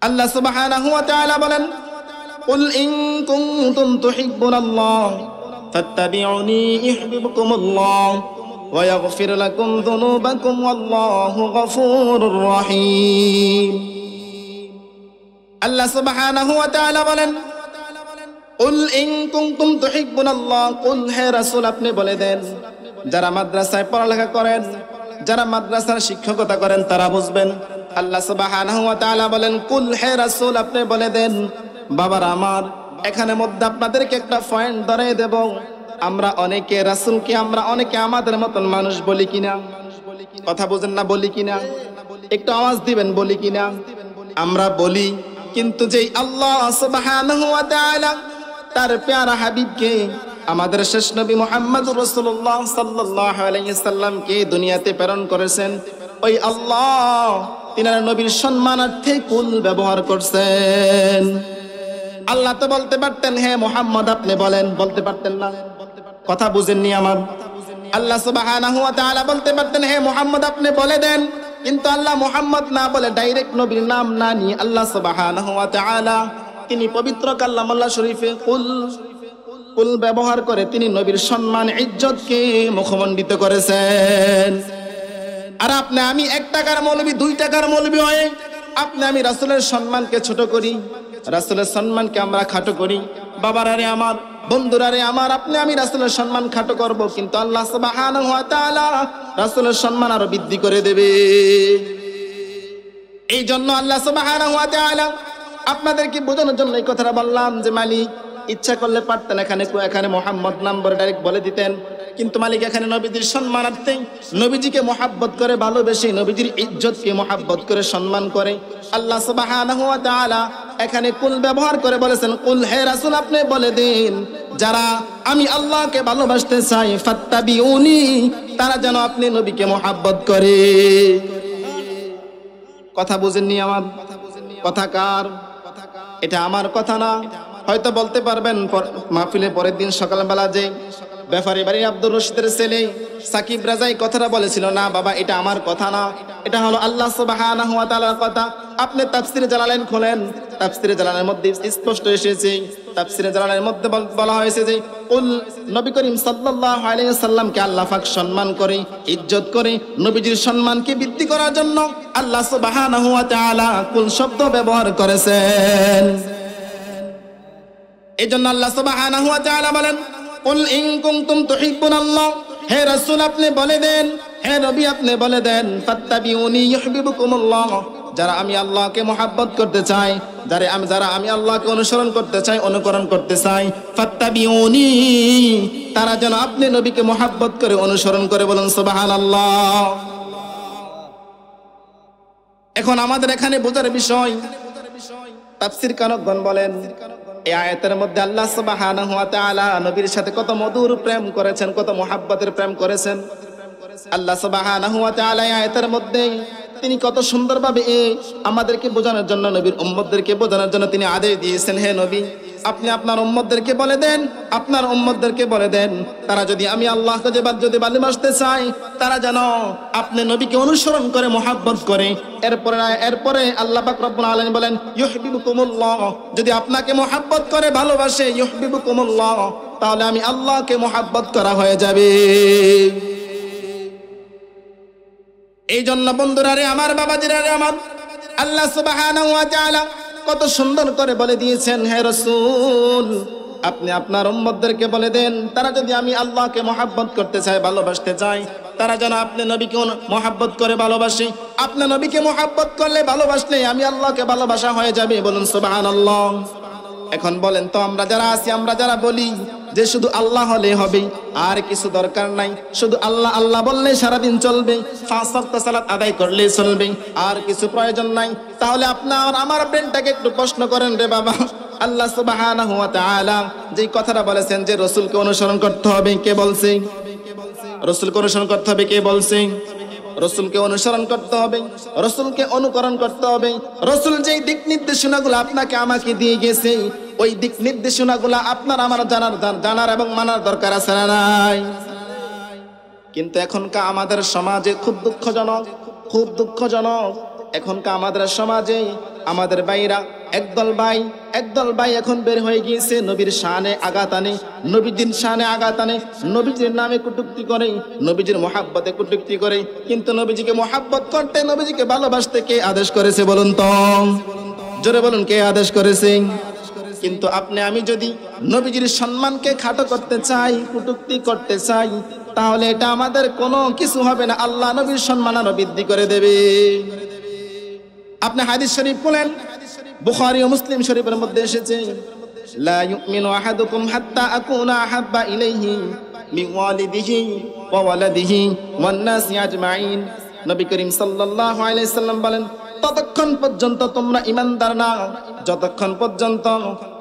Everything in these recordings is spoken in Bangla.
আল্লাহ সুবহানাহু ওয়া তাআলা বলেন, কুল ইন কুনতুম তুহিব্বুনাল্লাহ ফাত্তাবিউনি ইউহিব্বুকুমুল্লাহ ওয়া ইয়াগফির লাকুম যুনুবাকুম ওয়াল্লাহু গফুরুর রহিম। আল্লাহ সুবহানাহু ওয়া তাআলা বলেন, কুল ইন কুনতুম তুহিব্বুনাল্লাহ, কুল হে রাসূল আপনি বলে দেন, যারা মাদ্রাসায় পড়ালেখা করেন, যারা মাদ্রাসার শিক্ষকতা করেন তারা বুঝবেন। আল্লাহ সুবহানাহু ওয়া তাআলা বলেন, কুল হে রাসূল আপনি বলে দেন, বাবার আমার এখানে মধ্যে আপনাদেরকে একটা পয়েন্ট ধরিয়ে দেব। আমরা অনেকে রাসূলকে আমরা অনেকে আমাদের মতন মানুষ বলি কিনা? কথা বুঝেন না? বলি কিনা? একটু আওয়াজ দিবেন, বলি কিনা? আমরা বলি, কিন্তু যেই আল্লাহ সুবহানাহু ওয়া তাআলা তার প্যারা হাবিবকে আমাদের শেষ নবী মুহাম্মদুর রাসূলুল্লাহ সাল্লাল্লাহু আলাইহি সাল্লামকে দুনিয়াতে প্রেরণ করেছেন, ওই আল্লাহ তিনার নবীর সম্মানার্থে কুল ব্যবহার করছেন। আল্লাহ তো বলতে পারতেন, হে মুহাম্মদ আপনি বলেন, বলতে পারতেন না? কথা বুঝেননি আমার? আল্লাহ সুবহানাহু ওয়া তাআলা বলতে পারতেন, হে মুহাম্মদ আপনি বলে দেন, কিন্তু আল্লাহ মুহাম্মদ না বলে ডাইরেক্ট নবীর নাম না নিয়ে আল্লাহ সুবহানাহু ওয়া তাআলা তিনি পবিত্র কালামুল্লাহ শরীফে কুল ব্যবহার করে তিনি নবীর সম্মান ইজ্জতকে মুখমণ্ডিত করেছেন। আর আপনি আমি 1 টাকার মৌলবি 2 টাকার মৌলবি হয়ে আপনি আমি রাসূলের সম্মানকে ছোট করি, রাসূলের সম্মানকে আমরা খাটো করি। বাবারারে আমার, বন্ধুরারে আমার, আপনি আমি রাসূলের সম্মান খাটো করব, কিন্তু আল্লাহ সুবহানাহু ওয়া তাআলা রাসূলের সম্মান আরো বৃদ্ধি করে দেবে। এই জন্য আল্লাহ সুবহানাহু ওয়া তাআলা আপনাদেরকে বোঝানোর জন্য এই কথাটা বললাম যে মালিক ইচ্ছা করলে পারতেন এখানে মুহাম্মদ নাম বলে ডাইরেক্ট বলে দিতেন, কিন্তু মালিক এখানে নবীজির সম্মানার্থে নবীজিকে মহাব্বত করে ভালোবেসে নবীজির ইজ্জতকে মহাব্বত করে সম্মান করে আল্লাহ সুবহানাহু ওয়া তাআলা এখানে কুল ব্যবহার করে বলেছেন, কুল হে রাসূল আপনি বলে দিন, যারা আমি আল্লাহকে ভালোবাসতে চাই ফাত্তাবিউনি, তারা যেন আপনি নবীকে মহাব্বত করে। কথা বুঝেননি আমার? কথা কার? এটা আমার কথা না। হয়তো বলতে পারবেন মাহফিলে পরের দিন সকালবেলা যে ব্যাপারী বাড়ি আব্দুর রশিদের ছেলে সাকিব রাজাই কথাটা বলেছিল, না বাবা এটা আমার কথা না, এটা হলো আল্লাহ সুবহানাহু ওয়া তাআলার কথা। আপনি তাফসীরে জালালাইন খোলেন, তাফসীরে জালালাইনের মধ্যে স্পষ্ট এসেছে, তাফসীরে জালালাইনের মধ্যে বলা হয়েছে যে কুল নবী করিম সাল্লাল্লাহু আলাইহি ওয়াসাল্লামকে আল্লাহ পাক সম্মান করে, ইজ্জত করে, নবীজির সম্মানকে বৃদ্ধি করার জন্য আল্লাহ সুবহানাহু ওয়া তাআলা কুল শব্দ ব্যবহার করেছেন। এই জন্য আল্লাহ সুবহানাহু ওয়া তাআলা বলেন, কুল ইন কুনতুম তুহিব্বুনাল্লাহ, হে রাসূল আপনি বলে দেন, হে নবী আপনি বলে দেন, ফাত্তাবিউনি ইউহিব্বুকুমুল্লাহ, যারা আমি আল্লাহকে মহব্বত করতে চাই, যারা আমি আল্লাহকে অনুসরণ করতে চাই, অনুকরণ করতে চাই, ফাত্তাবিউনি, তারা যেন আপনি নবীকে মহব্বত করে অনুসরণ করে। বলুন সুবহানাল্লাহ। এখন আমাদের এখানে বোঝার বিষয়, তাফসীর কারকগণ বলেন এই আয়াতের মধ্যে আল্লাহ সুবহানাহু ওয়া তাআলা নবীর সাথে কত মধুর প্রেম করেছেন, কত মহব্বতের প্রেম করেছেন। আল্লাহ সুবহানাহু ওয়া তাআলা এই আয়াতের মধ্যে তিনি কত সুন্দরভাবে আমাদেরকে বোঝানোর জন্য, নবীর উম্মতদেরকে বোঝানোর জন্য তিনি আদেশ দিয়েছেন, হে নবী আপনি আপনার উম্মতদেরকে বলে দেন, আপনার উম্মতদেরকে বলে দেন, তারা যদি আমি আল্লাহকে যদি ভালোবাসতে চাই, তারা যেন আপনি নবীকে অনুসরণ করে মহব্বত করে। এরপরে আল্লাহ পাক রব্বুল আলামিন বলেন ইউহিব্বুকুমুল্লাহ, যদি আপনাকে মহব্বত করে ভালোবাসে, ইউহিব্বুকুমুল্লাহ, তাহলে আমি আল্লাহকে মহব্বত করা হয়ে যাবে। এই জন্য বন্ধুরা রে আমার, বাবাজিরা রে আমার, আল্লাহ সুবহানাহু ওয়া তাআলা কত সুন্দর করে বলে দিয়েছেন, হে রাসূল আপনি আপনার উম্মতদেরকে বলে দেন, তারা যদি আমি আল্লাহকে মহব্বত করতে চায়, ভালোবাসতে চায়, তারা যেন আপনি নবীকে মহব্বত করে ভালোবাসে। আপনি নবীকে মহব্বত করলে, ভালোবাসলে আমি আল্লাহকে ভালোবাসা হয়ে যাবে। বলুন সুবহানাল্লাহ। এখন বলেন তো আমরা যারা আছি, আমরা যারা বলি যে শুধু আল্লাহ হলে হবে, আর কিছু দরকার নাই, শুধু আল্লাহ আল্লাহ বললে সারাদিন চলবে, 5 ওয়াক্ত সালাত আদায় করলে চলবে, আর কিছু প্রয়োজন নাই, তাহলে আপনার আমার ব্রেনটাকে একটু প্রশ্ন করেন রে বাবা। আল্লাহ সুবহানাহু ওয়া তাআলা যেই কথাটা বলেছেন যে রাসূলকে অনুসরণ করতে হবে, কে বলছে? রাসূলকে অনুসরণ করতে হবে, কে বলছে? রাসূলকে অনুসরণ করতে হবে, রাসূলকে অনুকরণ করতে হবে। রাসূল যেই দিক নির্দেশনাগুলো আপনাকে আমাকে দিয়ে গেছে, ওই দিক নির্দেশনাগুলো আপনার আমার জানার এবং মানার দরকার আছে না নাই? কিন্তু এখনকার আমাদের সমাজে খুব দুঃখজনক এখনকার আমাদের সমাজে আমাদের ভাইরা একদল ভাই এখন বের হয়ে গিয়েছে নবীর শানে আঘাত আনে, নবীজির শানে আঘাত আনে, নবীজির নামে কটূক্তি করে, নবীজির মহাব্বতে কটূক্তি করে। কিন্তু নবীজিকে মহাব্বত করতে, নবীজিকে ভালোবাসতে কে আদেশ করেছে বলুন তো? জোরে বলুন, কে আদেশ করেছে? কিন্তু আপনি আমি যদি নবীজির সম্মানকে খাটো করতে চাই, কটূক্তি করতে চাই, তাহলে এটা আমাদের কোনো কিছু হবে না, আল্লাহ নবীর সম্মান আরো বৃদ্ধি করে দেবে। আপনি হাদিস শরীফ বলেন, বুখারী ও মুসলিম শরীফের মধ্যে এসেছে, লা ইউমিনু আহাদুকুম হাত্তা আকুনা আহাব্বা ইলাইহি মিন ওয়ালিদিহি ওয়া ওয়ালাদিহি ওয়ান নাসি আজমাইন। নবী করিম সাল্লাল্লাহু আলাইহি সাল্লাম বলেন, ততক্ষণ পর্যন্ত তোমরা ঈমানদার না যতক্ষণ পর্যন্ত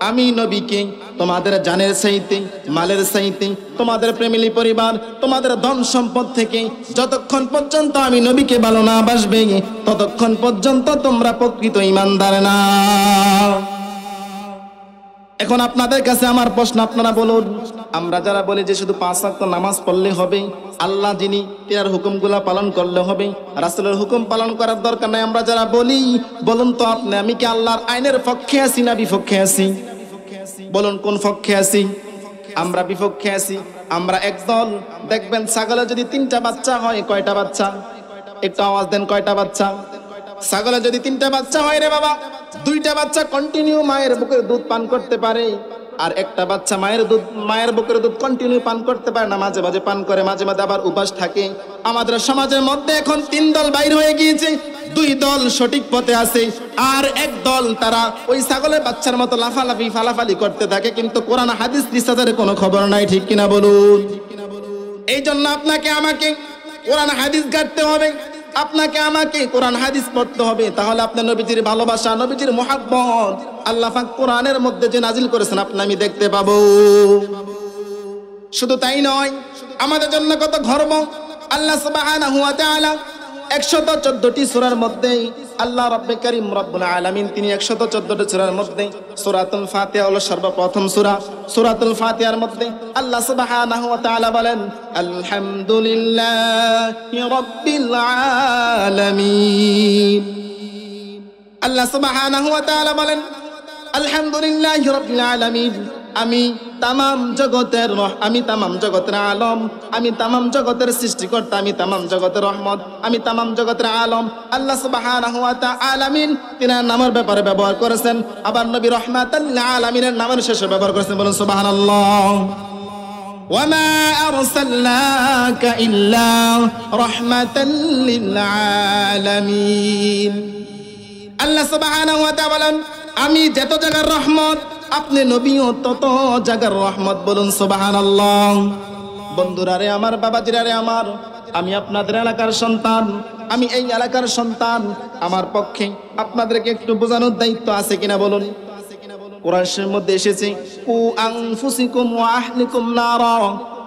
আমি নবীকে তোমাদের জানের চাইতে, মালের চাইতে, তোমাদের ফ্যামিলি পরিবার, তোমাদের ধন সম্পদ থেকে যতক্ষণ পর্যন্ত আমি নবীকে ভালো না বাসবে, ততক্ষণ পর্যন্ত তোমরা প্রকৃত ঈমানদার না। এখন আপনাদের কাছে আমার প্রশ্ন, আপনারা বলুন, আমরা যারা বলি যে শুধু 5 ওয়াক্ত নামাজ পড়লে হবে, আল্লাহ যিনি তিনার হুকুমগুলা পালন করলে হবে, রাসূলের হুকুম পালন করার দরকার নাই, আমরা যারা বলি, বলুন তো আপনি আমি কি আল্লাহর আইনের পক্ষে আছি না বিপক্ষে আছি? বলুন কোন পক্ষে আছি? আমরা বিপক্ষে আছি। আমরা একদল দেখবেন ছাগলে যদি 3টা বাচ্চা হয়, কয়টা বাচ্চা? একটু আওয়াজ দেন, কয়টা বাচ্চা? ছাগলে যদি 3টা বাচ্চা হয় রে বাবা, 2টা বাচ্চা কন্টিনিউ মায়ের বুকের দুধ পান করতে পারে, আর একটা বাচ্চা মায়ের বুকের দুধ কন্টিনিউ পান করতে পারে না, মাঝে মাঝে পান করে, মাঝে মাঝে আবার উপাস থাকে। আমাদের সমাজের মধ্যে এখন 3 দল বাইর হয়ে গিয়েছে, 2 দল সঠিক পথে আছে, আর এক দল তারা ওই ছাগলের বাচ্চার মতো লাফালাফি ফালাফালি করতে থাকে, কিন্তু কোরআন হাদিস রিসার্চের কোনো খবর নাই, ঠিক কিনা বলুন? এই জন্য আপনাকে আমাকে কোরআন হাদিস ঘাটতে হবে, আপনাকে আমাকে কোরআন হাদিস পড়তে হবে, তাহলে আপনার নবীজির ভালোবাসা, নবীজির মুহাব্বত আল্লাহ পাক কোরআনের মধ্যে যে নাজিল করেছেন আপনি আমি দেখতে পাবো। শুধু তাই নয়, আমাদের জন্য কত গর্ব, আল্লাহ সুবহানাহু ওয়া তাআলা 114টি সূরার মধ্যে আল্লাহ রাব্বে কারীম রব্বুল আলামিন তিনি 114টি সূরার মধ্যে সূরাতুল ফাতিহা হলো সর্বপ্রথম সূরা। সূরাতুল ফাতিহার মধ্যে আল্লাহ সুবহানাহু ওয়া তাআলা বলেন, আলহামদুলিল্লাহি রাব্বিল আলামিন। আল্লাহ সুবহানাহু ওয়া তাআলা বলেন, আলহামদুলিল্লাহি রাব্বিল আলামিন, আমি তামাম জগতের আলম, আমি তামাম জগতের সৃষ্টিকর্তা, আমি তামাম জগতের রহমত, আমি তামাম জগতের আলম। আল্লাহ সুবহানাহু ওয়া তাআলা তিনার নামের ব্যাপারে ব্যবহার করেছেন, আবার নবী রাহমাতাল লিল আলামিনের নামের শেষে ব্যবহার করেছেন, বলুন সুবহানাল্লাহ। ওয়া মা আরসালনাকা ইল্লা রাহমাতাল লিল আলামিন। আল্লাহ সুবহানাহু ওয়া তাআলা বলেন, আমি যত জায়গার রহমত, আপনি নবীও তত জায়গার রহমত, বলুন সুবহানাল্লাহ। বন্ধুরা রে আমার, বাবাজিরা রে আমার, আমি আপনাদের এলাকার সন্তান, আমি এই এলাকার সন্তান, আমার পক্ষে আপনাদেরকে একটু বোঝানোর দায়িত্ব আছে কিনা বলুন। কোরআনের মধ্যে এসেছে, কু আনফুসিকুম ওয়া আহলিকুম নারা,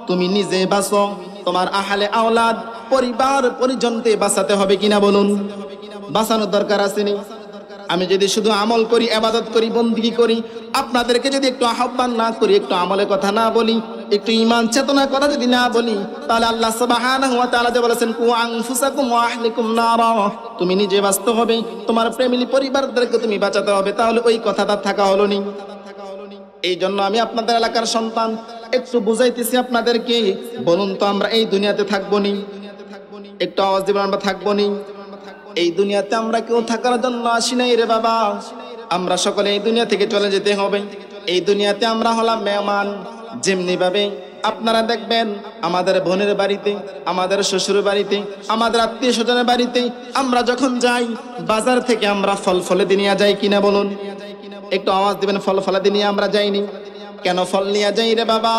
তুমি নিজে বাঁচো, তোমার আহলে আওলাদ পরিবার পরিজনকে বাঁচাতে হবে কিনা বলুন। বাঁচানোর দরকার আছে নি? আমি যদি শুধু আমল করি, ইবাদত করি, বন্দেগী করি, আপনাদেরকে যদি একটু আহ্বান না করি, একটু আমলের কথা না বলি, একটু ঈমান চেতনা কথা যদি না বলি, তাহলে আল্লাহ সুবহানাহু ওয়া তাআলা যে বলেছেন, কু আনফুসাকুম ওয়া আহলিকুম নারা, তুমি নিজে বাঁচতে হবে, তোমার ফ্যামিলি পরিবারদেরকে তুমি বাঁচাতে হবে, তাহলে ওই কথাটা থাকা হলো নি। এই জন্য আমি আপনাদের এলাকার সন্তান একটু বুঝাইতেছি আপনাদেরকে, বলুন তো আমরা এই দুনিয়াতে থাকবো নি? একটু আওয়াজ দিবেন, আমরা থাকবো নি? এই দুনিয়াতে আমরা কেউ থাকার জন্য আসি নাই রে বাবা, আমরা সকলে এই দুনিয়া থেকে চলে যেতে হবে। এই দুনিয়াতে আমরা হলাম মেহমান। যেমনি ভাবে আপনারা দেখবেন আমাদের বোনের বাড়িতে, আমাদের শ্বশুর বাড়িতে, আমাদের আত্মীয় স্বজনের বাড়িতে আমরা যখন যাই, বাজার থেকে আমরা ফল ফলাদি নিয়ে যাই কিনা বলুন? একটু আওয়াজ দিবেন, ফল ফলাদি নিয়ে আমরা যাইনি কেন? ফল নিয়ে যাই রে বাবা,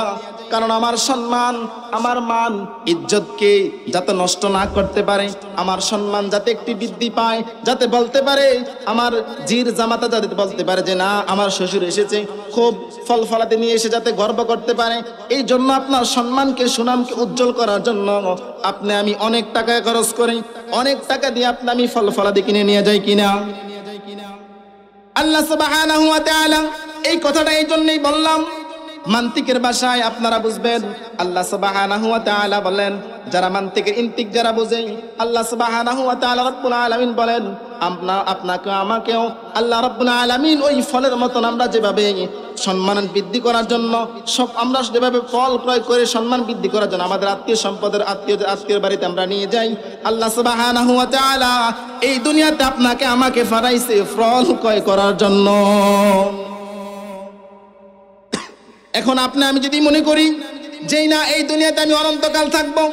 কারণ আমার সম্মান, আমার মান ইজ্জতকে যাতে নষ্ট না করতে পারে, আমার সম্মান যাতে একটি বৃদ্ধি পায়, যাতে বলতে পারে আমার জির জামাতা, যাতে বলতে পারে যে না আমার শ্বশুর এসেছে, খুব ফল ফলাতে নিয়ে এসে যাতে গর্ব করতে পারে। এই জন্য আপনার সম্মানকে, সুনামকে উজ্জ্বল করার জন্য আপনি আমি অনেক টাকা খরচ করি, অনেক টাকা দিয়ে আপনি আমি ফল ফলাদি কিনে নিয়ে যাই কিনা? আল্লাহ সুবহানাহু ওয়া তাআলা এই কথাটা এই জন্যই বললাম, মান্তিকের ভাষায় আপনারা বুঝবেন। আল্লাহ সুবহানাহু ওয়া তাআলা বলেন, যারা মান্তিকের ইন্তিক যারা বুঝে, আল্লাহ সুবহানাহু ওয়া তাআলা রব্বুল আলামিন বলেন, আপনাকে আমাকেও আল্লাহ রব্বুল আলামিন ওই ফলের মতন আমরা যেভাবে সম্মান বৃদ্ধি করার জন্য সব আমরা যেভাবে ফল ক্রয় করে সম্মান বৃদ্ধি করার জন্য আমাদের আত্মীয় সম্পদের আত্মীয় বাড়িতে আমরা নিয়ে যাই, আল্লাহ সুবহানাহু ওয়া তাআলা এই দুনিয়াতে আপনাকে আমাকে ফারাইছে ফল ক্রয় করার জন্য। এখন আপনি আমি যদি মনে করি যেই না এই দুনিয়াতে আমি অনন্তকাল থাকবো,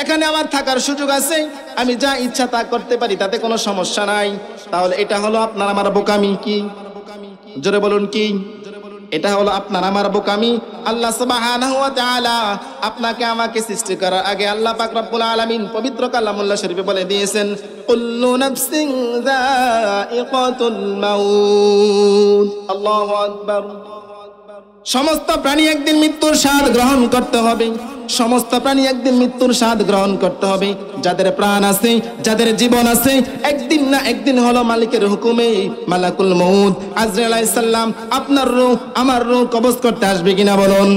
এখানে আমার থাকার সুযোগ আছে, আমি যা ইচ্ছা তা করতে পারি, তাতে কোনো সমস্যা নাই, তাহলে এটা হলো আপনার আমার বোকামি। কি জোরে বলুন কি? এটা হলো আপনার আমার বোকামি। আল্লাহ সুবহানাহু ওয়া তাআলা আপনাকে আমাকে সৃষ্টি করার আগে আল্লাহ পাক রব্বুল আলামিন পবিত্র কালামুল্লাহ শরীফে বলে দিয়েছেন, কুল্লু নাফসিন যায়িকাতুল মাউত। আল্লাহু আকবার। সমস্ত প্রাণী একদিন মৃত্যুর স্বাদ গ্রহণ করতে হবে। সমস্ত প্রাণী একদিন মৃত্যুর স্বাদ গ্রহণ করতে হবে। যাদের প্রাণ আছে, যাদের জীবন আছে, একদিন না একদিন হলো মালিকের হুকুমে মালাকুল মউত আজরাইল আলাইহিস সালাম আপনার রূহ আমার রূহ কবজ করতে আসবে কিনা বলুন?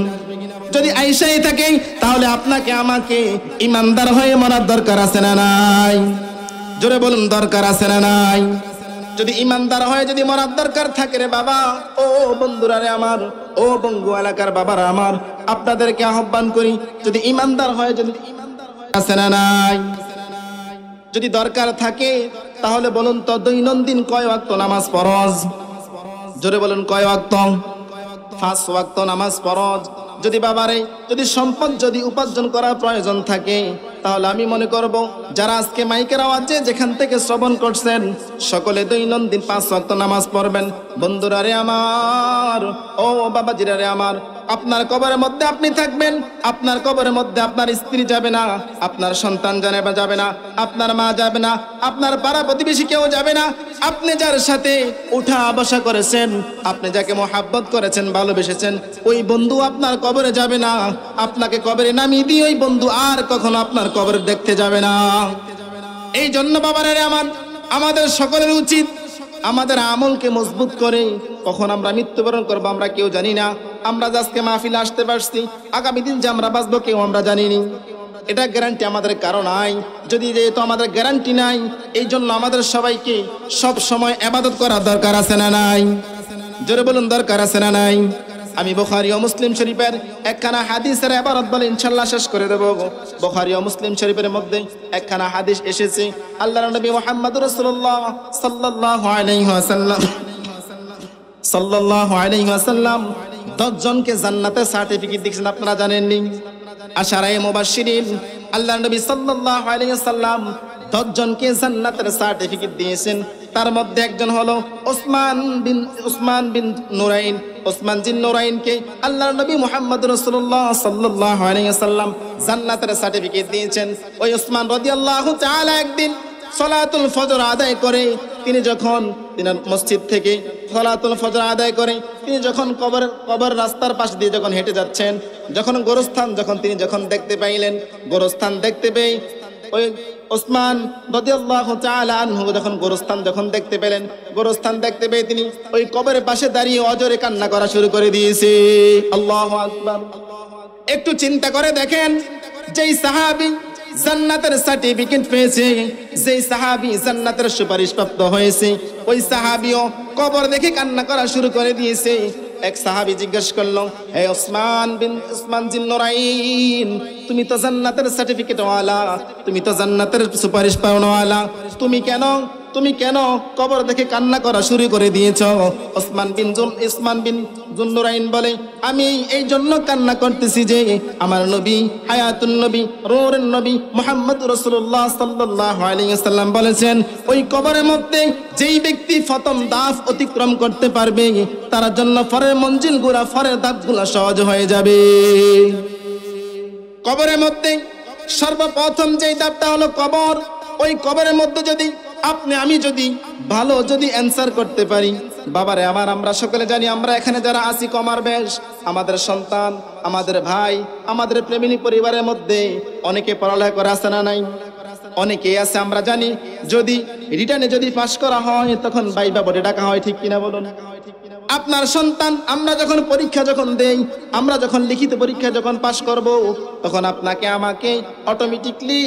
যদি আইসাই থাকে তাহলে আপনাকে আমাকে ইমানদার হয়ে মরার দরকার আছে না নাই? জোরে বলুন, দরকার আছে না নাই? যদি ইমানদার হয়ে যদি মরার দরকার থাকে রে বাবা, ও বন্ধুরা রে আমার, ও বঙ্গু এলাকার বাবারা আমার, আপনাদেরকে আহ্বান করি, যদি ইমানদার হয়, যদি আছে না নাই? যদি দরকার থাকে তাহলে বলুন তো দৈনন্দিন কয় ওয়াক্ত নামাজ ফরজ? জোরে বলুন, কয় ওয়াক্ত? 5 ওয়াক্ত নামাজ ফরজ। যদি বাবারে যদি সম্পদ যদি উপার্জন করার প্রয়োজন থাকে, তাহলে আমি মনে করব যারা আজকে মাইকের আওয়াজে যেখান থেকে শ্রবণ করছেন সকলে দৈনন্দিন 5 ওয়াক্ত নামাজ পড়বেন। বন্ধুরা রে আমার, ও বাবাজিরা রে আমার, আপনার কবরের মধ্যে আপনি থাকবেন, আপনার কবরের মধ্যে আপনার স্ত্রী যাবে না, আপনার সন্তান যাবে না, আপনার মা যাবে না, আপনার পাড়া প্রতিবেশী কেউ যাবে না। আপনি যার সাথে উঠা বসা করেছেন, আপনি যাকে মোহাব্বত করেছেন, ভালোবেসেছেন, ওই বন্ধু আপনার কবরে যাবে না। আপনাকে কবরে নামিয়ে দিয়ে ওই বন্ধু আর কখনো আপনার কবরে দেখতে যাবে না। এই জন্য বাবারা আমাদের সকলের উচিত আমাদের আমলকে মজবুত করে, কখন আমরা মৃত্যুবরণ করবো আমরা কেউ জানি না। আমরা আজকে মাহফিলে আসতে পারছি, আগামী দিন যে আমরা বাঁচবো কেউ আমরা জানিনি। এটা গ্যারান্টি আমাদের কারো নাই। যদি যেহেতু আমাদের গ্যারান্টি নাই, এই জন্য আমাদের সবাইকে সব সময় ইবাদত করা দরকার আছে না নাই? জোরে বলুন, দরকার আছে না নাই? আমি বুখারী ও মুসলিম শরীফের একখানা হাদিসের ইবারত বলে ইনশাআল্লাহ শেষ করে দেব। বুখারী ও মুসলিম শরীফের মধ্যে একখানা হাদিস এসেছে, আল্লাহর নবী মুহাম্মদুর রাসূলুল্লাহ সাল্লাল্লাহু আলাইহি ওয়াসাল্লাম 10 জনকে জান্নাতের সার্টিফিকেট দিয়েছেন, আপনারা জানেননি? আশারায়ে মুবাশশিরিন, আল্লাহর নবী সাল্লাল্লাহু আলাইহি ওয়াসাল্লাম 10 জনকে জান্নাতের সার্টিফিকেট দিয়েছেন। তার মধ্যে একজন হলো উসমান বিন নুরাইন। উসমান জিন নুরাইনকে আল্লাহর নবী মুহাম্মদ রাসূলুল্লাহ সাল্লাল্লাহু আলাইহি ওয়াসাল্লাম জান্নাতের সার্টিফিকেট দিয়েছেন। ওই উসমান রাদিয়াল্লাহু তাআলা একদিন সালাতুল ফজর আদায় করে তিনি মসজিদ থেকে সালাতুল ফজর আদায় করে তিনি যখন কবর রাস্তার পাশ দিয়ে যখন হেঁটে যাচ্ছেন, যখন গোরস্থান তিনি দেখতে পাইলেন, গোরস্থান দেখতে পেয়ে ওই উসমান রাদিয়াল্লাহু তাআলা আনহু যখন গোরস্থান দেখতে পেলেন, গোরস্থান দেখতে পেয়ে তিনি ওই কবরের পাশে দাঁড়িয়ে অজরে কান্না করা শুরু করে দিয়েছে। আল্লাহু আকবার। একটু চিন্তা করে দেখেন, যেই সাহাবী জান্নাতের সার্টিফিকেট পেয়েছে, যেই সাহাবী জান্নাতের সুপারিশ প্রাপ্ত হয়েছে, ওই সাহাবীও কবর দেখে কান্না করা শুরু করে দিয়েছে। এক সাহাবী জিজ্ঞেস করলো, হে উসমান জিন নুরাইন, তুমি তো জান্নাতের সার্টিফিকেট ওয়ালা, তুমি তো জান্নাতের সুপারিশ পাওয়াওয়ালা, তুমি কেন কবর দেখে কান্না করা শুরু করে দিয়েছো? উসমান বিন জুন্নুরাইন বলে, আমি এই জন্য কান্না করতেছি যে আমার নবী, হায়াতুন নবী, রূহুর নবী মুহাম্মদুর রাসূলুল্লাহ সাল্লাল্লাহু আলাইহি ওয়াসাল্লাম বলেছেন, ওই কবরের মধ্যে যেই ব্যক্তি প্রথম ধাপ অতিক্রম করতে পারবে তার জন্য পরের মঞ্জিলগুলা, পরের ধাপগুলা সহজ হয়ে যাবে। কবরের মধ্যে সর্বপ্রথম যেই ধাপটা হলো কবর। ওই কবরের মধ্যে যদি আমি যদি ভালো অ্যান্সার করতে পারি, বাবারে আমার, আমরা সকলে জানি, আমরা এখানে যারা আছি কমার বেশ, আমাদের সন্তান, আমাদের ভাই, আমাদের প্রেমিনী পরিবারের মধ্যে অনেকে পড়ালেখা করে আছে না নাই? অনেকেই আছে। আমরা জানি যদি রিটার্নে যদি পাস করা হয় তখন ভাইবা বোর্ডে ডাকা হয়, ঠিক কিনা বলুন? আপনার সন্তান আমরা যখন পরীক্ষা যখন দেই, আমরা যখন লিখিত পরীক্ষা যখন পাস করব, তখন আপনাকে আমাকে অটোমেটিকলি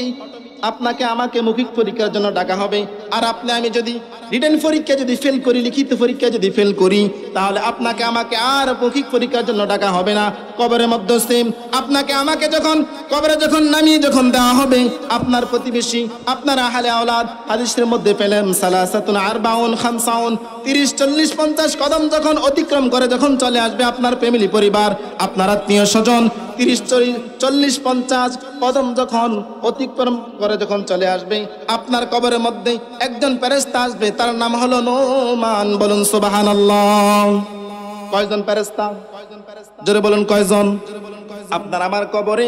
আপনাকে আমাকে মৌখিক পরীক্ষার জন্য ডাকা হবে। আর আপনি আমি যদি রিটেন পরীক্ষা যদি ফেল করি, লিখিত পরীক্ষা যদি ফেল করি, তাহলে আপনাকে আমাকে আর মৌখিক পরীক্ষার জন্য ডাকা হবে না। কবরের মধ্যে সেম আপনাকে আমাকে যখন কবরে যখন নামিয়ে যখন দেওয়া হবে, আপনার প্রতিবেশী আপনার আহলে আওলাদ হাদিসের মধ্যে পেলেন সালাসাতুন আরবাউন খামসাউন 30 40 50 কদম যখন অতিক্রম করে যখন চলে আসবে আপনার ফ্যামিলি পরিবার, আপনার আত্মীয় স্বজন 30 40 50 কদম যখন অতিক্রম করে যখন চলে আসবে, আপনার কবরের মধ্যে একজন ফেরেশতা আসবে, তার নাম হলো নোমান। বলুন সুবহানাল্লাহ। কয়জন ফেরেশতা? জোরে বলুন কয়জন? আপনার আমার কবরে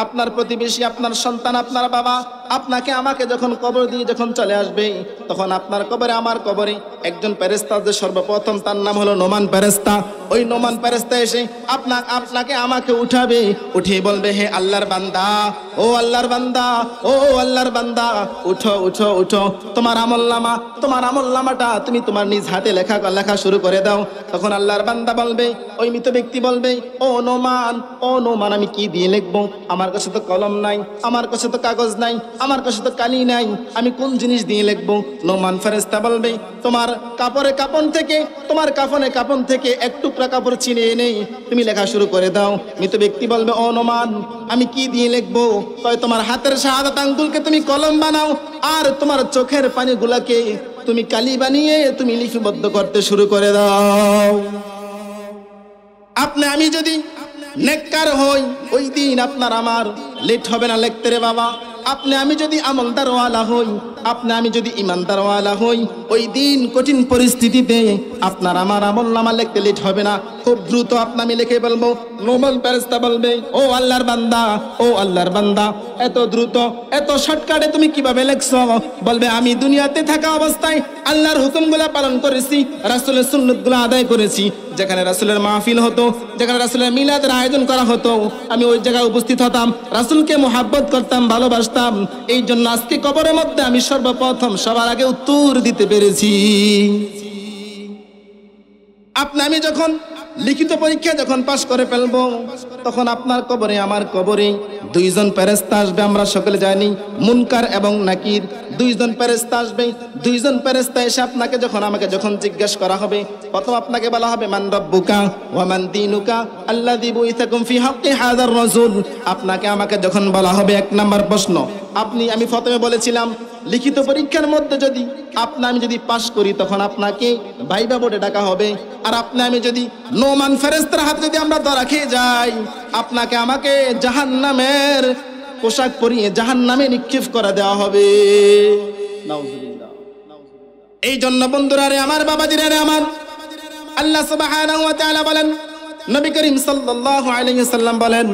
আপনার প্রতিবেশী আপনার সন্তান আপনার বাবা আপনাকে আমাকে যখন কবর দিয়ে যখন চলে আসবে, তখন আপনার কবরে আমার কবরে একজন ফেরেশতা যে সর্বপ্রথম, তার নাম হলো নোমান ফেরেশতা। ওই নোমান ফেরেশতা এসে আপনাকে আমাকে উঠাবে, উঠিয়ে বলবে, হে আল্লাহর বান্দা, ও আল্লাহর বান্দা, ও আল্লাহর বান্দা, উঠো উঠো উঠো, তোমার আমলনামাটা তুমি তোমার নিজ হাতে লেখা শুরু করে দাও। তখন আল্লাহর বান্দা বলবে, ওই মৃত ব্যক্তি বলবে, ও নোমান আমি কি দিয়ে লিখবো? আমার কাছে তো কলম নাই, আমার কাছে তো কাগজ নাই, আমার কাছে তো কালি নাই, আমি কোন জিনিস দিয়ে লিখবো? নোমান ফেরেশতা বলবে, তোমার কাফনে থেকে এক টুকরা কাপড় ছিঁড়ে এনে তুমি লেখা শুরু করে দাও। মৃত ব্যক্তি বলবে, ও নোমান আমি কি দিয়ে লিখবো? কয় তোমার হাতের শাহাদাত আঙ্গুলকে তুমি কলম বানাও, আর তোমার চোখের পানিগুলাকে তুমি কালি বানিয়ে তুমি লিপিবদ্ধ করতে শুরু করে দাও। আপনি আমি যদি নেককার হই, ওই দিন আপনার আমার লেট হবে না লিখতে রে বাবা। আপনি আমি যদি আমলদারওয়ালা হই, আপনি আমি যদি ইমানদারওয়ালা হই, ওই দিন কঠিন পরিস্থিতিতে আপনার আমার আমলনামা লিখতে লেট হবে না, খুব দ্রুত আপনি আমি লিখে বলবো। নোমান ফেরেশতা বলবে, ও আল্লাহর বান্দা, ও আল্লাহর বান্দা, এত দ্রুত এত শর্টকাটে তুমি কিভাবে লিখছো? বলবে, আমি দুনিয়াতে থাকা অবস্থায় আল্লাহর হুকুমগুলা পালন করেছি, রাসূলের সুন্নাতগুলো আদায় করেছি। যেখানে রাসূলের মাহফিল হতো, যেখানে রাসূলের মিলাদের আয়োজন করা হতো, আমি ওই জায়গায় উপস্থিত হতাম, রাসূলকে মুহাব্বত করতাম, ভালোবাসতাম। এই জন্য আজকে কবরের মধ্যে আমি সর্বপ্রথম সবার আগে উত্তর দিতে পেরেছি। আপনি আমি যখন লিখিত পরীক্ষা যখন পাশ করে ফেলবো, তখন আপনার কবরে আমার কবরে দুইজন ফেরেশতা আসবে। আমরা সকলে জানি মুনকার এবং নাকির, দুইজন ফেরেশতা আসবে। দুইজন ফেরেশতা এসে আপনাকে যখন আমাকে যখন জিজ্ঞাসা করা হবে, প্রথম আপনাকে বলা হবে, মান রব্বুকা ওয়া মান দীনুকা আল্লাযী বুইসাকুম ফি হাক্কি হাযার রাসূল। আপনাকে আমাকে যখন বলা হবে, এক নাম্বার প্রশ্ন, আমি প্রথমে বলেছিলাম লিখিত পরীক্ষার মধ্যে যদি আমি যদি পাশ করি, তখন আপনাকে ভাইবা বোর্ডে ডাকা হবে। আর আমি যদি নোমান ফেরেশতার হাতে যদি আমরা ধরা খেয়ে যাই, আপনাকে আমাকে জাহান্নামের পোশাক পরিয়ে জাহান্নামে নিক্ষেপ করে দেওয়া হবে। নাউজুবিল্লাহ। এই জন্য বন্ধুরা রে আমার, বাবাজিরা রে আমার, আল্লাহ সুবহানাহু ওয়া তাআলা বলেন, নবী করিম সাল্লাল্লাহু আলাইহি ওয়াসাল্লাম বলেন,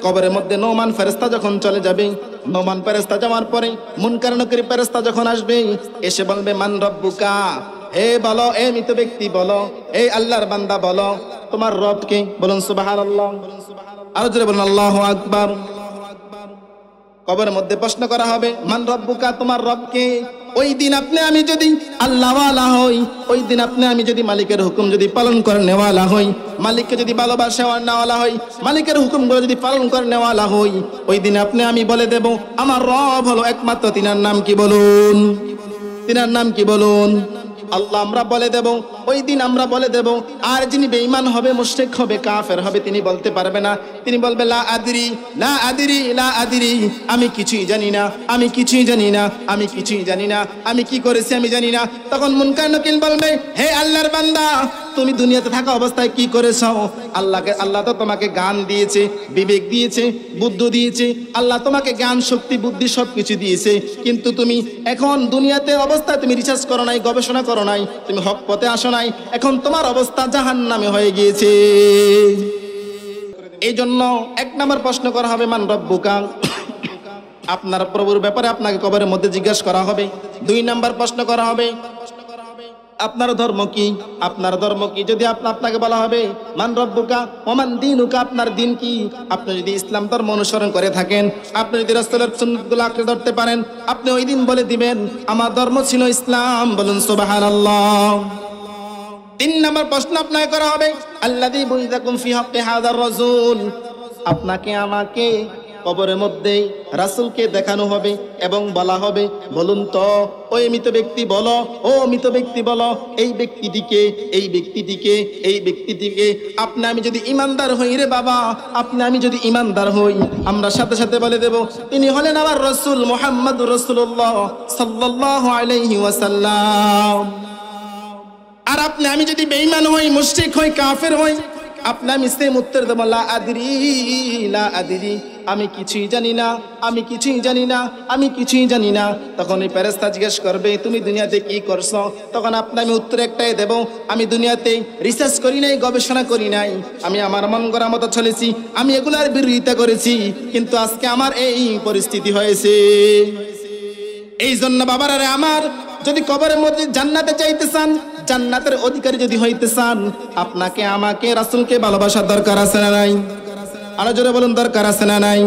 কবরের মধ্যে নোমান ফেরেশতা যখন চলে যাবে, নোমান ফেরেশতা যাওয়ার পরে মুনকার নাকির ফেরেশতা যখন আসবে, এসে বলবে, মান রব্বুকা, হে বলো, এ মৃত ব্যক্তি বলো, এই আল্লাহর বান্দা বলো, তোমার রব কে? বলুন সুবহানাল্লাহ। আরো জোরে বলুন আল্লাহু আকবার। কবরের মধ্যে প্রশ্ন করা হবে, মান রব্বুকা, তোমার রব কে? ওই দিন আপনি আমি যদি আল্লাহওয়ালা হই, ওই দিন আপনি আমি যদি মালিকের হুকুম যদি পালন করে নেওয়ালা হই, মালিককে যদি ভালোবাসা নেওয়ালা হই, মালিকের হুকুমগুলো যদি পালন করে নেওয়ালা হই, ওই দিন আপনি আমি বলে দেব, আমার রব হলো একমাত্র, তিনার নাম কি বলুন? তিনার নাম কি বলুন? আল্লাহ। আমরা বলে দেব, ওই দিন আমরা বলে দেব। আর যিনি বেঈমান হবে, মুশরিক হবে, কাফের হবে, তিনি বলতে পারবে না। তিনি বলবে, লা আদরি লা আদরি লা আদরি, আমি কিছুই জানি না, আমি কিছুই জানি না, আমি কিছুই জানি না, আমি কি করেছি আমি জানি না। তখন মুনকার নাকির বলবে, হে আল্লাহর বান্দা, তুমি দুনিয়াতে থাকা অবস্থায় কি করেছো? আল্লাহ তো তোমাকে জ্ঞান দিয়েছে, বিবেক দিয়েছে, বুদ্ধি দিয়েছে, আল্লাহ তোমাকে জ্ঞান, শক্তি, বুদ্ধি সবকিছু দিয়েছে, কিন্তু তুমি এখন দুনিয়াতে অবস্থায় তুমি রিসার্চ করো নাই, গবেষণা করো নাই, তুমি হক পথে আসো নাই, এখন তোমার অবস্থা জাহান্নামে হয়ে গিয়েছে। এই জন্য এক নম্বর প্রশ্ন করা হবে, মান রব্বুকা, আপনার প্রভুর ব্যাপারে আপনাকে কবরের মধ্যে জিজ্ঞাসা করা হবে। দুই নম্বর প্রশ্ন করা হবে, আপনার ধর্ম কি? আপনার ধর্ম কি? যদি আপনাকে বলা হবে মান রব্বুকা ওয়া মান দীনুকা, আপনার দিন কি? আপনি যদি ইসলাম ধর্ম অনুসরণ করে থাকেন, আপনি যদি রাসূলের সুন্নাতগুলো আঁকড়ে ধরতে পারেন, আপনি ওই দিন বলে দিবেন আমার ধর্ম ছিল ইসলাম। বলুন সুবহানাল্লাহ। 3 নম্বর প্রশ্ন আপনাকে করা হবে, আল্লাযী বুইযাকুম ফি হাক্কি হাযার রাসূল। আপনাকে আমাকে কবরের মধ্যে রাসূলকে দেখানো হবে এবং বলা হবে, বলুন তো ওই মৃত ব্যক্তি বলো, ও মৃত ব্যক্তি বলো, এই ব্যক্তিটিকে, এই ব্যক্তিটিকে, এই ব্যক্তিটিকে। আপনি আমি যদি ইমানদার হই রে বাবা, আপনি আমি যদি ইমানদার হই, আমরা সাথে সাথে বলে দেব তিনি হলেন আমার রাসূল মুহাম্মদুর রাসূলুল্লাহ সাল্লাল্লাহু আলাইহি ওয়াসাল্লাম। আর আপনি আমি যদি বেঈমান হই, মুশরিক হই, কাফের হই, আপনি আমি সেম উত্তর দেব লা আদরি, লা আদরি, আমি কিছুই জানি না, আমি কিছুই জানি না, আমি কিছুই জানি না। তখন এই ফেরেশতা জিজ্ঞেস করবে তুমি দুনিয়াতে কি করছো? তখন আপনি আমি উত্তর একটাই দেব, আমি দুনিয়াতে রিসার্চ করি নাই, গবেষণা করি নাই, আমি আমার মন গড়া মতো চলেছি, আমি এগুলার বিরোধিতা করেছি, কিন্তু আজকে আমার এই পরিস্থিতি হয়েছে। এই জন্য বাবারা রে আমার, যদি কবরের মধ্যে জান্নাতে চাইতে চান, জান্নাতের অধিকারী যদি হইতে চান, আপনাকে আমাকে রাসূলকে ভালোবাসার দরকার আছে না নাই? আরো জোরে বলুন, দরকার আছে না নাই?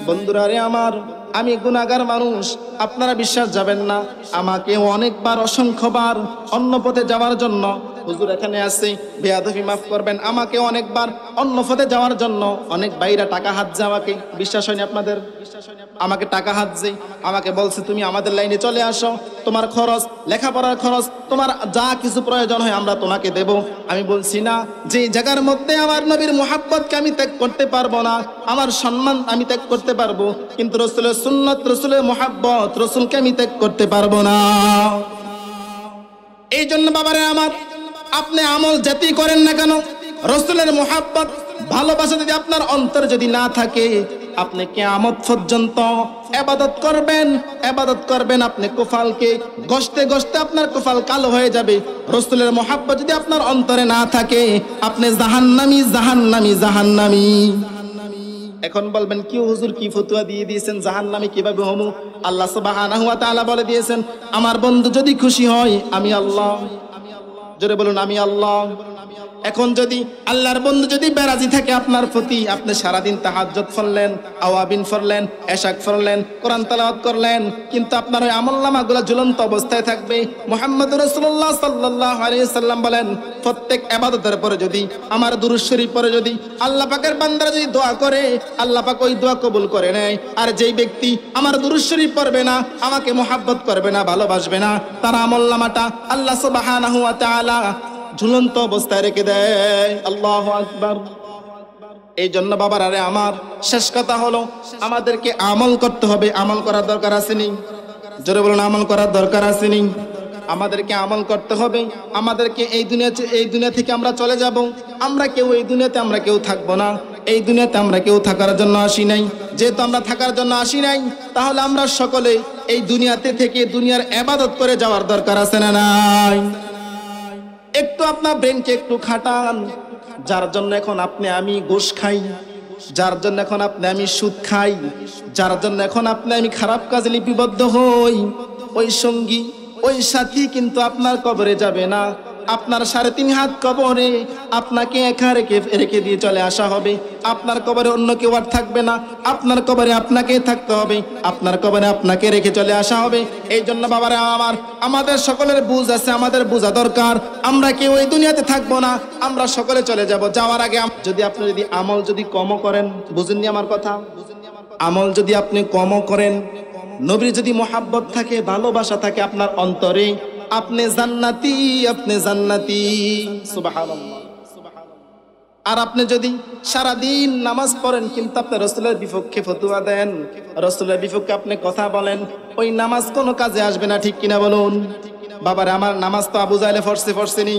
বন্ধুরা রে আমার, আমি গুনাহগার মানুষ, আপনারা বিশ্বাস যাবেন না, আমাকে অনেকবার, অসংখ্যবার অন্য পথে যাওয়ার জন্য, হুজুর এখানে আছে বেয়াদবি মাফ করবেন, আমাকে অনেকবার অন্য পথে যাওয়ার জন্য অনেক ভাইরা টাকা হাত যায়, আমাকে বিশ্বাস হয়নি আপনাদের? আমাকে টাকা হাত যায়, আমাকে বলছে তুমি আমাদের লাইনে চলে আসো, তোমার খরচ, লেখাপড়ার খরচ, তোমার যা কিছু প্রয়োজন হয় আমরা তোমাকে দেব। আমি বলছি না, যে জায়গার মধ্যে আমার নবীর মুহাব্বতকে আমি ত্যাগ করতে পারবো না, আমার সম্মান আমি ত্যাগ করতে পারবো, কিন্তু রাসূলের সুন্নাত, রাসূলের মুহাব্বত, রাসূলকে আমি ত্যাগ করতে পারবো না। এই জন্য বাবারে আমার, আপনি আমল যেটি করেন না কেন, রাসূলের মুহাব্বত, ভালোবাসা যদি আপনার অন্তরে যদি না থাকে, আপনি কিয়ামত পর্যন্ত ইবাদত করবেন, ইবাদত করবেন, আপনি কপালকে ঘষতে ঘষতে আপনার কপাল কালো হয়ে যাবে। রাসূলের মুহাব্বত যদি আপনার অন্তরে না থাকে, আপনি জাহান্নামী, জাহান্নামী, জাহান্নামী। এখন বলবেন কি হুজুর, কি ফতোয়া দিয়ে দিয়েছেন, জাহান্নামী কিভাবে হমু? আল্লাহ সুবহানাহু ওয়া তাআলা বলে দিয়েছেন, আমার বন্ধু যদি খুশি হয় আমি আল্লাহ। জোরে বলুন, আমি আল্লাহ। এখন যদি আল্লাহর বন্ধু যদি বেরাজি থাকে আপনার প্রতি, আপনি সারাদিন তাহাজ্জুদ পড়লেন, আওয়াবিন পড়লেন, এশাক পড়লেন, কোরআন তেলাওয়াত করলেন, কিন্তু আপনার ওই আমলনামাগুলো ঝুলন্ত অবস্থায় থাকবে। মুহাম্মদুর রাসূলুল্লাহ সাল্লাল্লাহু আলাইহি সাল্লাম বলেন, প্রত্যেক ইবাদতের পরে যদি, আমার দুরূদ শরীফ পরে যদি আল্লাহ পাকের বান্দারা যদি দোয়া করে, আল্লাহ পাক ওই দোয়া কবুল করে নেয়। আর যেই ব্যক্তি আমার দুরূদ শরীফ পড়বে না, আমাকে মুহাব্বত করবে না, ভালোবাসবে না, তার আমলনামাটা আল্লাহ সুবহানাহু ওয়া তাআলা ঝুলন্ত অবস্থায় রেখে দেয়। আল্লাহু আকবার। এই জন্য বাবার আরে আমার, শেষ কথা হলো, আমাদেরকে আমল করতে হবে। আমল করার দরকার আসেনি? জোরে বলুন, আমল করার দরকার আসেনি? আমাদেরকে আমল করতে হবে। আমাদেরকে এই দুনিয়া থেকে আমরা চলে যাব। আমরা কেউ এই দুনিয়াতে আমরা কেউ থাকবো না। এই দুনিয়াতে আমরা কেউ থাকার জন্য আসি নাই। যেহেতু আমরা থাকার জন্য আসি নাই, তাহলে আমরা সকলে এই দুনিয়াতে থেকে দুনিয়ার ইবাদত করে যাওয়ার দরকার আছে না নাই? একটু আপনার ব্রেনকে একটু খাটান। যার জন্য এখন আপনি আমি ঘুষ খাই, যার জন্য এখন আপনি আমি সুদ খাই, যার জন্য এখন আপনি আমি খারাপ কাজে লিপিবদ্ধ হই, ওই সঙ্গী, ওই সাথী কিন্তু আপনার কবরে যাবে না। আপনার 3.5 হাত কবরে আপনাকে একা রেখে দিয়ে চলে আসা হবে। আপনার কবরে অন্য কেউ আর থাকবে না, আপনার কবরে আপনাকেই থাকতে হবে, আপনার কবরে আপনাকে রেখে চলে আসা হবে। এই জন্য বাবারা আমার, আমাদের সকলের বুঝ আছে, আমাদের বোঝা দরকার, আমরা কেউ এই দুনিয়াতে থাকবো না, আমরা সকলে চলে যাব। যাওয়ার আগে যদি আপনি যদি আমল যদি কমও করেন, বুঝেননি আমার কথা, আমল যদি আপনি কমও করেন, নবীর যদি মুহাব্বত থাকে, ভালোবাসা থাকে আপনার অন্তরে, আপনি জান্নাতি, আপনি জান্নাতি। সুবহানাল্লাহ। আর আপনি যদি সারাদিন নামাজ পড়েন কিন্তু আপনি রাসূলের বিপক্ষে ফতোয়া দেন, রাসূলের বিপক্ষে আপনি কথা বলেন, ওই নামাজ কোনো কাজে আসবে না। ঠিক কিনা বলুন? বাবারে আমার, নামাজ তো আবু জাহেলে পড়ছেনি।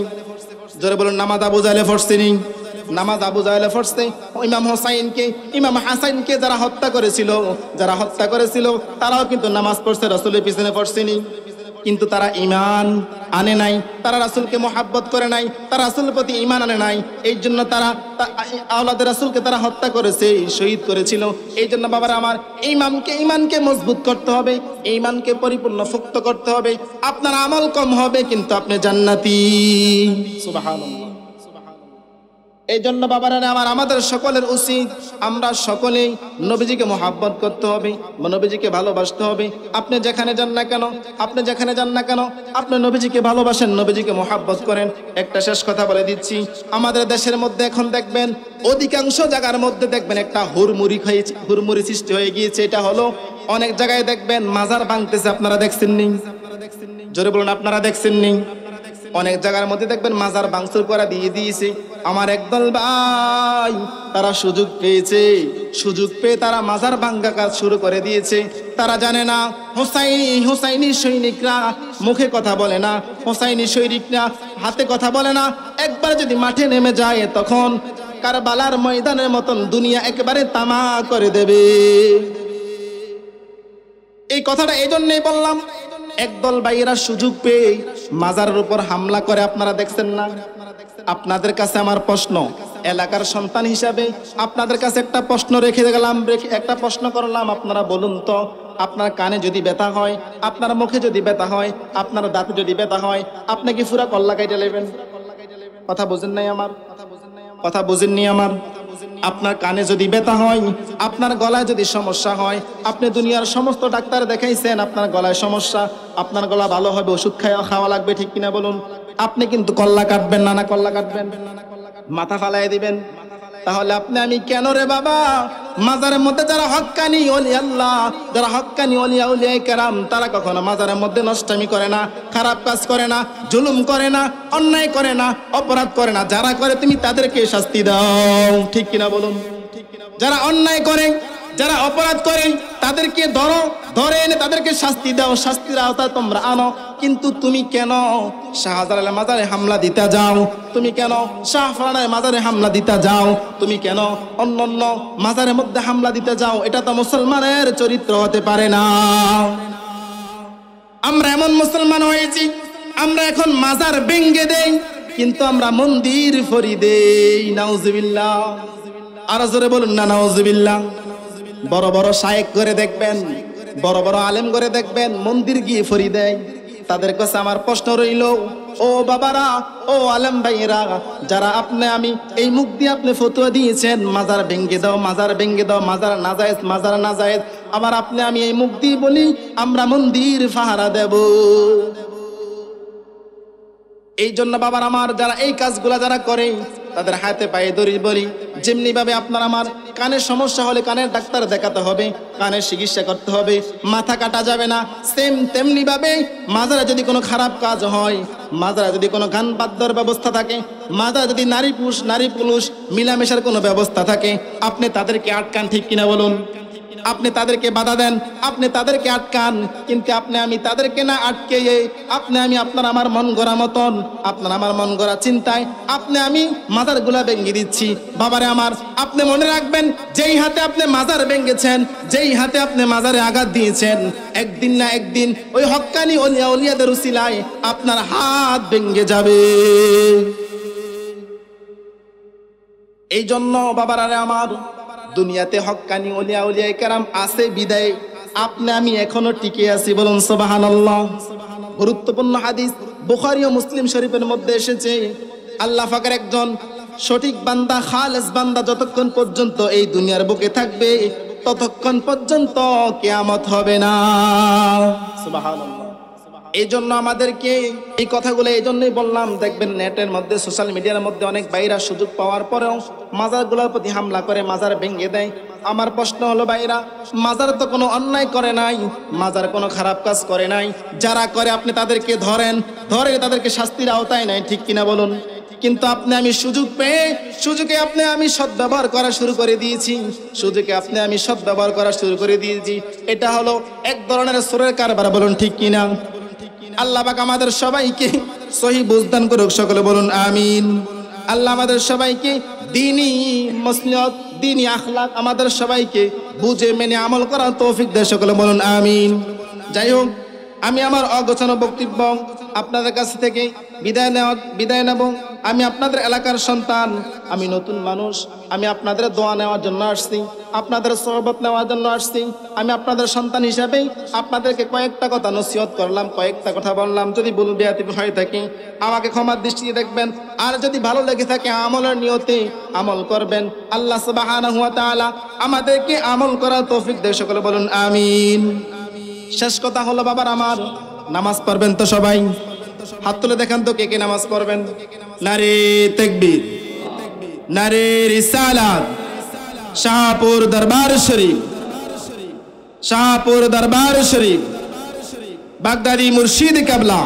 জোরে বলুন, নামাজ আবু জাহেলে পড়ছেনি। নামাজ আবু জাহেলে পড়ছে। ইমাম হোসাইনকে, ইমাম হাসাইনকে যারা হত্যা করেছিল, তারাও কিন্তু নামাজ পড়ছে, রাসূলের পিছনে পড়ছেনি। কিন্তু তারা ঈমান আনে নাই, তারা রাসূলকে মুহাব্বত করে নাই, তারা রাসূলের প্রতি ঈমান আনে নাই। এই জন্য তারা আওলাদে রাসূলকে তারা হত্যা করেছে, শহীদ করেছিল। এই জন্য বাবারা আমার, ঈমানকে মজবুত করতে হবে, ঈমানকে পরিপূর্ণ ফুক্ত করতে হবে। আপনার আমল কম হবে কিন্তু আপনি জান্নাতি। সুবহানাল্লাহ। এই জন্য বাবারা আমার, আমাদের সকলের উচিত আমরা সকলেই নবীজিকে মুহাব্বত করতে হবে, নবীজিকে ভালোবাসতে হবে। আপনি যেখানে যান না কেন, আপনি নবীজিকে ভালোবাসেন, নবীজিকে মুহাব্বত করেন। একটা শেষ কথা বলে দিচ্ছি, আমাদের দেশের মধ্যে এখন দেখবেন অধিকাংশ জায়গার মধ্যে দেখবেন একটা হুড়মুড়ি সৃষ্টি হয়ে গিয়েছে। এটা হলো অনেক জায়গায় দেখবেন মাজার ভাঙতেছে, আপনারা দেখছেন নি? জোরে বলুন, আপনারা দেখছেন নি? অনেক জায়গার মধ্যে দেখবেন মাজার ভাঙচুর করা দিয়ে দিয়েছে। আমার একদল ভাই তারা সুযোগ পেয়ে তারা মাজার ভাঙ্গা কাজ শুরু করে দিয়েছে। তারা জানে না হোসাইনি সৈনিকরা মুখে কথা বলে না, হোসাইনি সৈনিকরা হাতে কথা বলে না। একবার যদি মাঠে নেমে যায় তখন কারবালার ময়দানের মতন দুনিয়া একেবারে তামা করে দেবে। এই কথাটা এই জন্যই বললাম, একদল ভাইয়েরা সুযোগ পেয়ে মাজারের উপর হামলা করে, আপনারা দেখছেন না? আপনাদের কাছে আমার প্রশ্ন, এলাকার সন্তান হিসাবে আপনাদের কাছে একটা প্রশ্ন একটা প্রশ্ন করলাম। আপনারা বলুন তো, আপনার কানে যদি ব্যথা হয়, আপনার মুখে যদি ব্যথা হয়, আপনার দাঁতে যদি ব্যথা হয়, আপনি কি পুরা কল্লা কাইটে নেবেন? কথা বুঝেননি আমার? আপনার কানে যদি ব্যথা হয়, আপনার গলায় যদি সমস্যা হয়, আপনি দুনিয়ার সমস্ত ডাক্তার দেখাইছেন, আপনার গলায় সমস্যা, আপনার গলা ভালো হবে, ওষুধ খাওয়া লাগবে, ঠিক কিনা বলুন? আপনি কিন্তু কল্লা কাটবেন না, কল্লা কাটবেন, মাথা ফালাই দিবেন। তাহলে আপনি আমি কেন রে বাবা, মাজারের মধ্যে যারা হক্কানি ওলি আল্লাহ, যারা হক্কানি ওলিয়া উলিয়ায়ে কেরাম, তারা কখনো মাজারের মধ্যে নষ্টামি করে না, খারাপ কাজ করে না, জুলুম করে না, অন্যায় করে না, অপরাধ করে না। যারা করে তুমি তাদেরকে শাস্তি দাও, ঠিক কিনা বলুন? যারা অন্যায় করে, যারা অপরাধ করে, তাদেরকে ধরে এনে তাদেরকে শাস্তি দাও, শাস্তির আওতায় তোমরা আনো। কিন্তু তুমি কেন শাহজালালের মাজারে হামলা দিতে যাও? তুমি কেন শাহফরানের মাজারে হামলা দিতে যাও? তুমি কেন অন্য মাজারের মধ্যে হামলা দিতে যাও? এটা তো মুসলমানের চরিত্র হতে পারে না। আমরা এমন মুসলমান হয়েছি, আমরা এখন মাজার ভেঙে দেই, কিন্তু আমরা মন্দির ফরি দেই। নাউজুবিল্লাহ। আর জোরে বলুন না নাউজুবিল্লাহ। বড় বড় শায়েখ করে দেখবেন, বড় বড় আলেম করে দেখবেন মন্দির গিয়ে ফরি দেয়। তাদের কাছে আমার প্রশ্ন রইল, ও বাবারা, ও আলেম ভাইয়েরা, যারা আপনি আমি এই মুখ দিয়ে আপনি ফতোয়া দিয়েছেন মাজার ভেঙে দাও, মাজার ভেঙে দাও, মাজার নাজায়েজ, আবার আপনি আমি এই মুখ দিয়ে বলি আমরা মন্দির পাহারা দেব। এই জন্য বাবার আমার, যারা এই কাজগুলা যারা করে তাদের হাতে পায়ে দড়ি বলি। যেমনি ভাবে আপনার আমার কানের সমস্যা হলে কানের ডাক্তার দেখাতে হবে, কানের চিকিৎসা করতে হবে, মাথা কাটা যাবে না। তেমনি ভাবে মাজারে যদি কোনো খারাপ কাজ হয়, মাজারে যদি কোনো গান বাদ্যর ব্যবস্থা থাকে, মাজারে যদি নারী পুরুষ মিলামেশার কোনো ব্যবস্থা থাকে, আপনি তাদেরকে আটকান, ঠিক কিনা বলুন? আপনি তাদেরকে বাধা দেন, আপনি তাদেরকে আটকান, কিন্তু আপনি আমি তাদেরকে না আটকে আপনি আমি আপনার আমার মন গড়া মতন, আপনার আমার মন গড়া চিন্তায় আপনি আমি মাজারগুলা ভেঙে দিচ্ছি। বাবারে আমার, আপনি মনে রাখবেন, যেই হাতে আপনি মাজার ভেঙেছেন, যেই হাতে আপনি মাজারে আঘাত দিয়েছেন, একদিন না একদিন ওই হক্কানি ওলিয়াদের উসিলায় আপনার হাত ভেঙে যাবে। এই জন্য বাবারে আমার, দুনিয়াতে হক্কানি ওলিয়ায়ে কেরাম আছে বিদায় আপনি আমি এখনো টিকে আছি, বলুন সুবহানাল্লাহ। গুরুত্বপূর্ণ হাদিস বুখারী ও মুসলিম শরীফের মধ্যে এসেছে, আল্লাহ পাকের একজন সঠিক বান্দা, খালেস বান্দা যতক্ষণ পর্যন্ত এই দুনিয়ার বুকে থাকবে ততক্ষণ পর্যন্ত কিয়ামত হবে না। সুবহানাল্লাহ। এই জন্য আমাদেরকে এই কথাগুলো এই জন্যই বললাম, দেখবেন নেটের মধ্যে, সোশ্যাল মিডিয়ার মধ্যে অনেক ভাইরা সুযোগ পাওয়ার পরেও মাজারগুলোর প্রতি হামলা করে, মাজার ভেঙে দেয়। আমার প্রশ্ন হলো ভাইরা, মাজার তো কোনো অন্যায় করে নাই, মাজার কোনো খারাপ কাজ করে নাই। যারা করে আপনি তাদেরকে ধরে তাদেরকে শাস্তির আওতায় নাই, ঠিক কিনা বলুন? কিন্তু আপনি আমি সুযোগে আপনি আমি সদ্ব্যবহার করা শুরু করে দিয়েছি, এটা হলো এক ধরনের সুরের কারবার, বলুন ঠিক কিনা? আল্লাহ পাক আমাদের সবাইকে সহি বুঝদান করুক, সকলে বলুন আমিন। আল্লাহ আমাদের সবাইকে দ্বীনি মসলিহত, দ্বীনি আখলাক আমাদের সবাইকে বুঝে মেনে আমল করার তৌফিক দেয়, সকলে বলুন আমিন। যাই হোক, আমি আমার অগোছানো বক্তব্য আপনাদের কাছ থেকে বিদায় নেব। আমি আপনাদের এলাকার সন্তান, আমি নতুন মানুষ, আমি আপনাদের দোয়া নেওয়ার জন্য আসছি, আপনাদের সহবত নেওয়ার জন্য আসছি। আমি আপনাদের সন্তান হিসাবেই আপনাদেরকে কয়েকটা কথা নসিহত করলাম, কয়েকটা কথা বললাম। যদি ভুল বিয়াতি হয়ে থাকি আমাকে ক্ষমার দৃষ্টিতে দেখবেন, আর যদি ভালো লেগে থাকে আমলের নিয়তে আমল করবেন। আল্লাহ সুবহানাহু ওয়া তাআলা আমাদেরকে আমল করার তৌফিক দেয়, সকলে বলুন আমিন। শেষ কথা হলো বাবার আমার, নামাজ পড়বেন তো সবাই? হাত তুলে দেখান তো কে কে নামাজ পড়বেন। নারে তাকবীর, নারে রিসালাত। শাহপুর দরবার শরীফ, শাহপুর দরবার শরীফ, বাগদাদি মুর্শিদ কেবলা।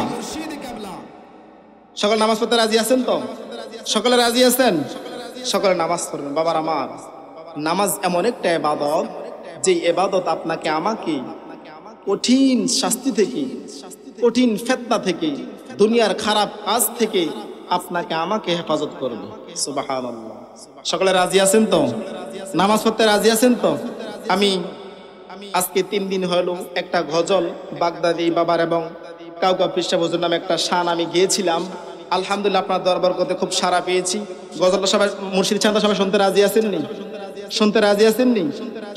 সকল নামাজ পড়তে রাজি আছেন তো? সকলে রাজি আছেন? সকলে নামাজ পড়বেন। বাবার আমার, নামাজ এমন একটা ইবাদত, যে ইবাদত আপনাকে আমাকে কঠিন শাস্তি থেকে, কঠিন ফিতনা থেকে, দুনিয়ার খারাপ কাজ থেকে আপনাকে আমাকে হেফাজত করবে। সুবহানাল্লাহ। সকলে রাজি আছেন তো? নামাজ পড়তে রাজি আছেন তো? আমি আজকে 3 দিন হলো একটা গজল বাগদাদি বাবার এবং কাউকা পৃষ্ঠা হুজুর নামে একটা শান আমি গিয়েছিলাম। আলহামদুলিল্লাহ আপনার দরবার করতে খুব সাড়া পেয়েছি। গজলটা সবাই মুর্শিদ চান্দা সবাই শুনতে রাজি আছেননি? শুনতে রাজি আছেননি?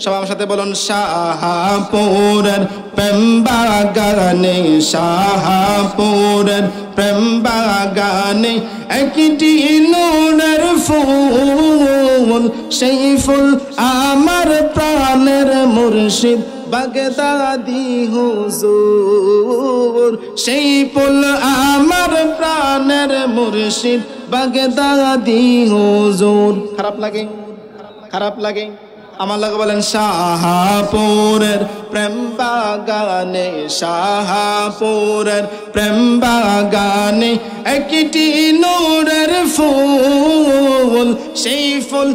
সবাই আমার সাথে বলুন, শাহপুরের প্রেম বাগানে, শাহপুরের প্রেম বাগানে একটি নূরের ফুল, সেই ফুল আমার প্রাণের মুর্শিদ বাগদাদি হুজুর, সেই ফুল আমার প্রাণের মুর্শিদ বাগদাদি হুজুর। খারাপ লাগে? খারাপ লাগে? আমার লাগে বলেন, শাহপুরের প্রেম বাগানে, শাহপুরের প্রেম বাগানে একটি নূরের ফুল, সেই ফুল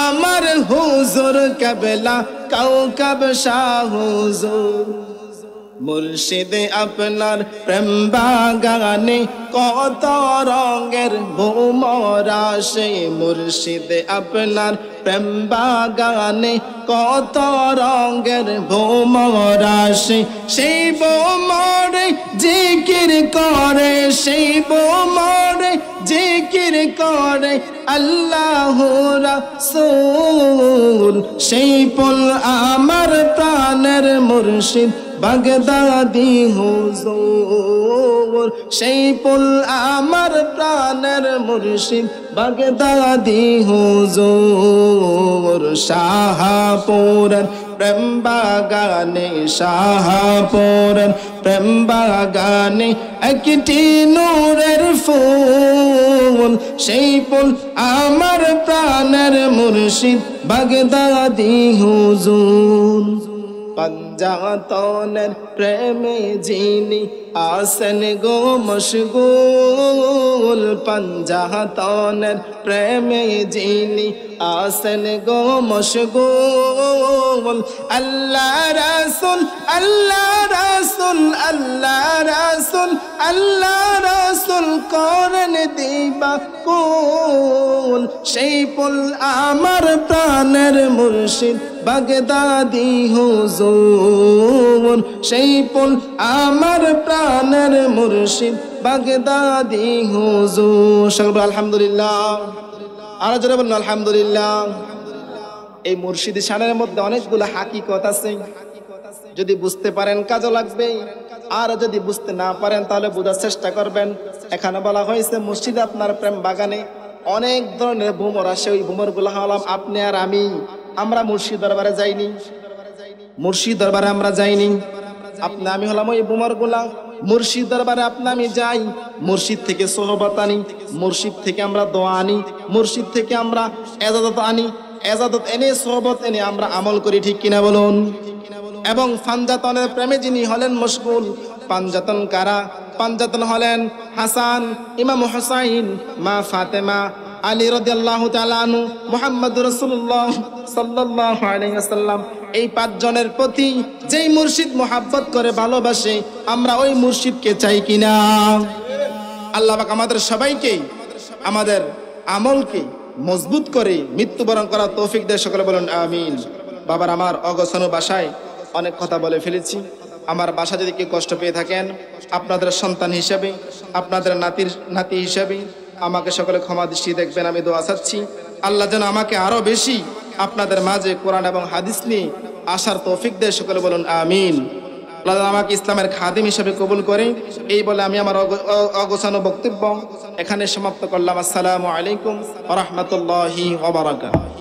আমার হুজুর কেবলা কাউকাব শাহ হুজুর। মুর্শিদ আপনার প্রেম বাগানে কত রঙের ভ্রমর আসে, মুর্শিদ আপনার প্রেম বাগানে কত রঙের ভ্রমর আসে, সেই ভ্রমরে জিকির করে, সেই ভ্রমরে জিকির করে আল্লাহ রাসূল, সেই ফুল আমার প্রাণের মুর্শিদ বাগদাদি হুজুর, সেই ফুল আমার প্রাণের মুর্শিদ বাগদাদি হুজুর। শাহপুরের প্রেম বাগানে, শাহপুরের প্রেম বাগানে একটি নূরের ফুল, সেই ফুল আমার প্রাণের মুর্শিদ বাগদাদি হুজুর। পঞ্জাতনের প্রেমে যিনি আসেন গো মশগুল, পঞ্জাতনের প্রেমে যিনি আসেন গো মশগুল, আল্লাহ রাসূল, আল্লাহ রাসূল, আল্লাহ রাসূল, আল্লাহ রাসূল করেন দিবা কুল, সেই ফুল আমার প্রাণের মুর্শিদ বাগদাদি হুজুর, সেই ফুল আমার প্রাণের মুর্শিদ বাগদাদি হুজুর। সকলে আলহামদুলিল্লাহ। আর জোরে বলুন আলহামদুলিল্লাহ। এই মুর্শিদি শানের মধ্যে অনেকগুলো হাকিকত আছে, যদি বুঝতে পারেন কাজে লাগবে, আর যদি বুঝতে না পারেন তাহলে বোঝার চেষ্টা করবেন। এখানে বলা হয়েছে মুর্শিদ আপনার প্রেম বাগানে অনেক ধরনের ভ্রমর আসে, ওই ভ্রমর গুলো হলাম আপনি আর আমি। আমরা মুর্শিদ দরবারে যাইনি, মুর্শিদ দরবারে আমরা যাইনি, আপনি আমি হলাম ওই ভ্রমর গুলা। মুর্শিদ দরবারে আপনি আমি যাই, মুর্শিদ থেকে সোহবত আনি, মুর্শিদ থেকে আমরা দোয়া আনি, মুর্শিদ থেকে আমরা এজাজত আনি, এজাজত এনে সোহবত এনে আমরা আমল করি, ঠিক কিনা বলুন? এবং পাঞ্জাতনের প্রেমে যিনি হলেন মশগুল, পাঞ্জাতন কারা? পাঞ্জাতন হলেন হাসান, ইমাম হুসাইন, মা ফাতেমা, আলী রাদিয়াল্লাহু তাআলা আনহু, মুহাম্মদুর রাসূলুল্লাহ সাল্লাল্লাহু আলাইহি ওয়াসাল্লাম। এই 5 জনের প্রতি যেই মুর্শিদ মোহাব্বত করে ভালোবাসে, আমরা ওই মুর্শিদকে চাই কিনা? আল্লাহ পাক আমাদের সবাইকে আমাদের আমলকে মজবুত করে মৃত্যুবরণ করার তৌফিক দেয়, সকলে বলুন আমিন। বাবার আমার অগোছানো ভাষায় অনেক কথা বলে ফেলেছি, আমার বাসা যদি কেউ কষ্ট পেয়ে থাকেন, আপনাদের সন্তান হিসেবে, আপনাদের নাতি হিসেবে আমাকে সকলে ক্ষমা দৃষ্টি দেখবেন। আমি দোয়া চাচ্ছি আল্লাহ যেন আমাকে আরো বেশি আপনাদের মাঝে কোরআন এবং হাদিস নিয়ে আসার তৌফিক দেয়। সকলে বলুন আমিন। আল্লাহ যেন আমাকে ইসলামের খাদিম হিসেবে কবুল করে। এই বলে আমি আমার অগোছানো বক্তব্য এখানে সমাপ্ত করলাম। আসসালামু আলাইকুম ওয়া রাহমাতুল্লাহি ওয়া বারাকাতুহু।